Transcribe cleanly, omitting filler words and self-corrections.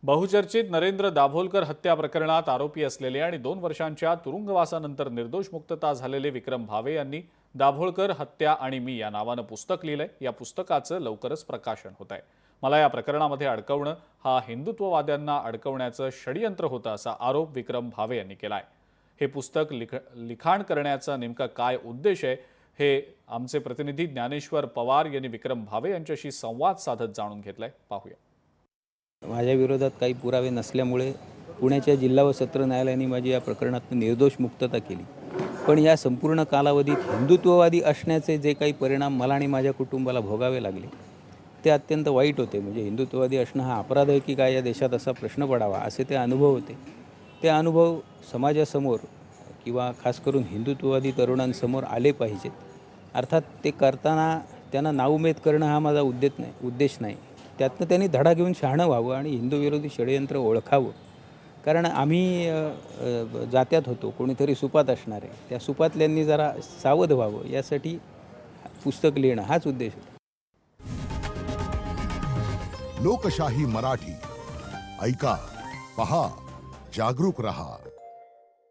बहुचर्चित नरेंद्र दाभोलकर हत्या प्रकरणात आरोपी असलेले आणि 2 वर्षांच्या तुरुंगवासानंतर निर्दोष मुक्तता झालेले विक्रम भावे यांनी दाभोलकर हत्या आणि मी या नावानं पुस्तक लिहिलंय। या पुस्तकाचं लवकरच प्रकाशन होत आहे। मला या प्रकरणामध्ये अडकवणं हा हिंदुत्ववाद्यांना अडकवण्याचं षडयंत्र होतं असा आरोप विक्रम भावे यांनी केलाय। हे पुस्तक लिखाण करण्याचा नेमका काय उद्देश आहे हे आमचे प्रतिनिधी ज्ञानेश्वर पवार यांनी विक्रम भावे यांच्याशी संवाद साधत जाणून घेतलाय। पाहूया। माझ्या विरोधात काही पुरावे नसल्यामुळे पुण्याच्या जिल्हा व सत्र न्यायालयाने माझी या प्रकरणातून निर्दोष मुक्तता केली। पण या संपूर्ण कालावधीत हिंदुत्ववादी असण्याचे जे काही परिणाम मला आणि माझ्या कुटुंबाला भोगावे लागले ते अत्यंत वाईट होते। म्हणजे हिंदुत्ववादी असणं हा अपराध आहे की काय या देशात असा प्रश्न पडावा असे ते अनुभव होते। ते अनुभव समाजासमोर किंवा खास करून हिंदुत्ववादी तरुणांसमोर आले पाहिजेत। अर्थात ते करताना त्यांना नाउमेद करणं हा माझा उद्देश नाही। त्यातनं त्यांनी धडा घेऊन शहाणं व्हावं आणि हिंदूविरोधी षडयंत्र ओळखावं। कारण आम्ही जात्यात होतो, कोणीतरी सुपात असणार आहे, त्या सुपातल्यांनी जरा सावध व्हावं यासाठी पुस्तक लिहिणं हाच उद्देश होता। लोकशाही मराठी ऐका, पहा, जागरूक रहा।